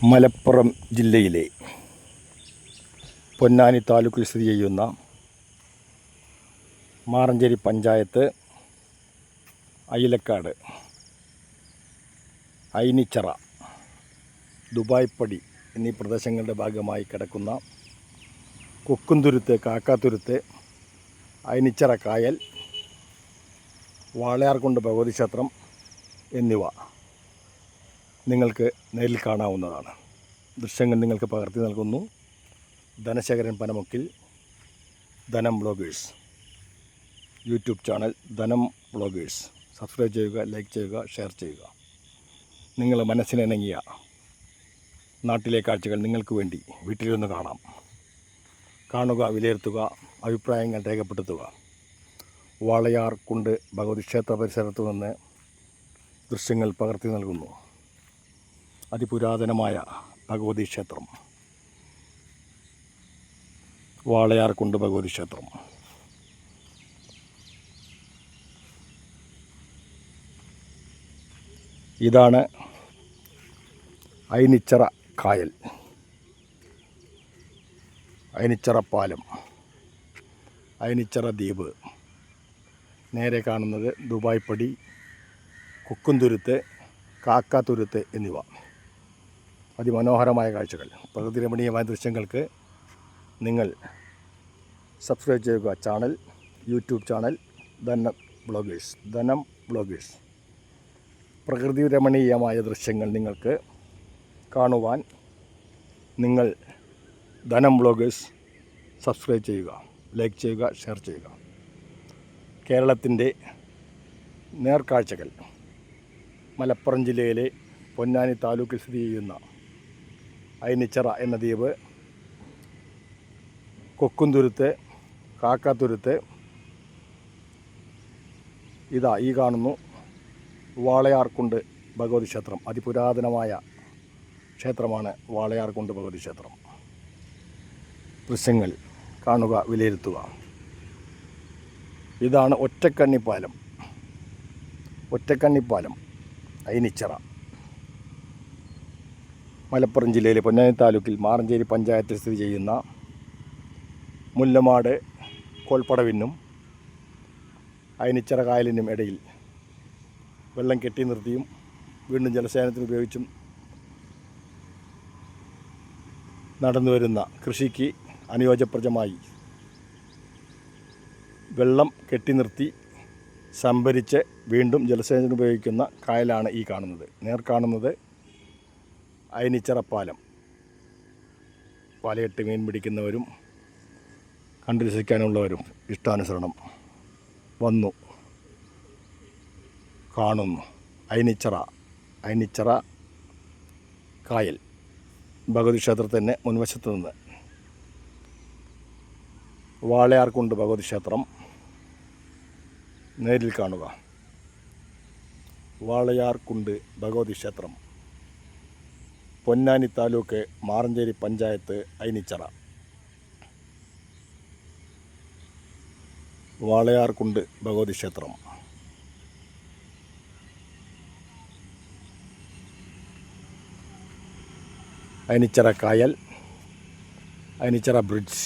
മലപ്പുറം ജില്ലയിലെ പൊന്നാനി താലൂക്കിൽ സ്ഥിതി ചെയ്യുന്ന മാറഞ്ചേരി പഞ്ചായത്ത് അയിലക്കാട്, ഐനിച്ചിറ, ദുബായ്പടി എന്നീ പ്രദേശങ്ങളുടെ ഭാഗമായി കിടക്കുന്ന കൊക്കുംതുരുത്ത്, കാക്കാതുരുത്ത്, ഐനിച്ചിറ കായൽ, വാളയാർകുണ്ട് ഭഗവതി ക്ഷേത്രം എന്നിവ നിങ്ങൾക്ക് നേരിൽ കാണാവുന്നതാണ്. ദൃശ്യങ്ങൾ നിങ്ങൾക്ക് പകർത്തി നൽകുന്നു ധനശേഖരൻ പനമുക്കിൽ, ധനം വ്ളോഗേഴ്സ്. യൂട്യൂബ് ചാനൽ ധനം വ്ളോഗേഴ്സ്. സബ്സ്ക്രൈബ് ചെയ്യുക, ലൈക്ക് ചെയ്യുക, ഷെയർ ചെയ്യുക. നിങ്ങൾ മനസ്സിനിണങ്ങിയ നാട്ടിലെ കാഴ്ചകൾ നിങ്ങൾക്ക് വേണ്ടി വീട്ടിലിരുന്ന് കാണുക, വിലയിരുത്തുക, അഭിപ്രായങ്ങൾ രേഖപ്പെടുത്തുക. വാളയാർകുണ്ട് ഭഗവതി ക്ഷേത്ര പരിസരത്തു നിന്ന് ദൃശ്യങ്ങൾ പകർത്തി നൽകുന്നു. അതിപുരാതനമായ ഭഗവതി ക്ഷേത്രം, വാളയാർകുണ്ട് ഭഗവതി ക്ഷേത്രം. ഇതാണ് ഐനിച്ചിറ കായൽ, ഐനിച്ചിറ പാലം, ഐനിച്ചിറ ദ്വീപ്. നേരെ കാണുന്നത് ദുബായ്പടി, കൊക്കുംതുരുത്ത്, കാക്കാതുരുത്ത് എന്നിവ. അതിമനോഹരമായ കാഴ്ചകൾ, പ്രകൃതി രമണീയമായ ദൃശ്യങ്ങൾക്ക് നിങ്ങൾ സബ്സ്ക്രൈബ് ചെയ്യുക ചാനൽ, യൂട്യൂബ് ചാനൽ ധനം വ്ളോഗേഴ്സ്. പ്രകൃതി രമണീയമായ ദൃശ്യങ്ങൾ നിങ്ങൾക്ക് കാണുവാൻ നിങ്ങൾ ധനം വ്ളോഗേഴ്സ് സബ്സ്ക്രൈബ് ചെയ്യുക, ലൈക്ക് ചെയ്യുക, ഷെയർ ചെയ്യുക. കേരളത്തിൻ്റെ നേർക്കാഴ്ചകൾ മലപ്പുറം ജില്ലയിലെ പൊന്നാനി താലൂക്കിൽ സ്ഥിതി ചെയ്യുന്ന ഐനിച്ചിറ എന്ന ദ്വീപ്, കൊക്കുംതുരുത്ത്, കാക്കാതുരുത്ത്, ഈ കാണുന്നു വാളയാർകുണ്ട് ഭഗവതി ക്ഷേത്രം. അതിപുരാതനമായ ക്ഷേത്രമാണ് വാളയാർകുണ്ട് ഭഗവതി ക്ഷേത്രം. ദൃശ്യങ്ങൾ കാണുക, വിലയിരുത്തുക. ഇതാണ് ഒറ്റക്കണ്ണിപ്പാലം ഐനിച്ചിറ. മലപ്പുറം ജില്ലയിലെ പൊന്നാനി താലൂക്കിൽ മാറഞ്ചേരി പഞ്ചായത്തിൽ സ്ഥിതി ചെയ്യുന്ന മുല്ലമാട് കോൾപ്പടവിനും ഐനിച്ചിറ കായലിനും ഇടയിൽ വെള്ളം കെട്ടി നിർത്തിയും വീണ്ടും ജലസേചനത്തിന് ഉപയോഗിച്ചും നടന്നുവരുന്ന കൃഷിക്ക് അനുയോജ്യപ്രദമായി വെള്ളം കെട്ടി നിർത്തി സംഭരിച്ച് വീണ്ടും ജലസേചനത്തിന് ഉപയോഗിക്കുന്ന കായലാണ് ഈ കാണുന്നത്. കാണുന്നത് ഐനിച്ചിറ പാലം. പാലയിട്ട് മീൻ പിടിക്കുന്നവരും കണ്ടു രസിക്കാനുള്ളവരും ഇഷ്ടാനുസരണം വന്നു കാണുന്നു. ഐനിച്ചിറ കായൽ ഭഗവതി ക്ഷേത്രത്തിൻ്റെ മുൻവശത്ത് നിന്ന് വാളയാർകുണ്ട് ഭഗവതി ക്ഷേത്രം നേരിൽ കാണുക. വാളയാർകുണ്ട് ഭഗവതി ക്ഷേത്രം, പൊന്നാനി താലൂക്ക്, മാറഞ്ചേരി പഞ്ചായത്ത്, ഐനിച്ചിറ. വാളയാർകുണ്ട് ഭഗവതി ക്ഷേത്രം. ഐനിച്ചിറ കായൽ, ഐനിച്ചിറ ബ്രിഡ്ജ്.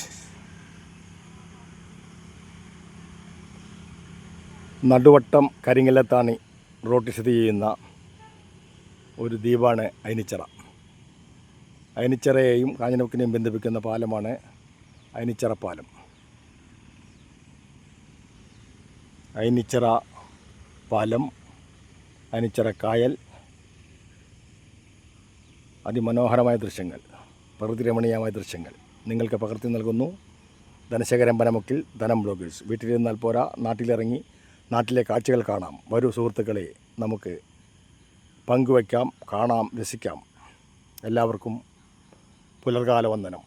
നടുവട്ടം കരിങ്ങലത്താണി റോട്ടിൽ സ്ഥിതി ചെയ്യുന്ന ഒരു ദ്വീപാണ് ഐനിച്ചിറ. ഐനിച്ചിറയെയും കാഞ്ഞിരമുക്കിനെയും ബന്ധിപ്പിക്കുന്ന പാലമാണ് ഐനിച്ചിറ പാലം. ഐനിച്ചിറ പാലം, ഐനിച്ചിറ കായൽ. അതിമനോഹരമായ ദൃശ്യങ്ങൾ, പ്രകൃതി രമണീയമായ ദൃശ്യങ്ങൾ നിങ്ങൾക്ക് പകർത്തി നൽകുന്നു ധനശേഖരൻ പനമുക്കിൽ, ധനം വ്ളോഗേഴ്സ്. വീട്ടിലിരുന്നാൽ പോരാ, നാട്ടിലിറങ്ങി നാട്ടിലെ കാഴ്ചകൾ കാണാം. വരൂ സുഹൃത്തുക്കളെ, നമുക്ക് പങ്കുവയ്ക്കാം, കാണാം, രസിക്കാം. എല്ലാവർക്കും പുലർകാല വന്ദനം.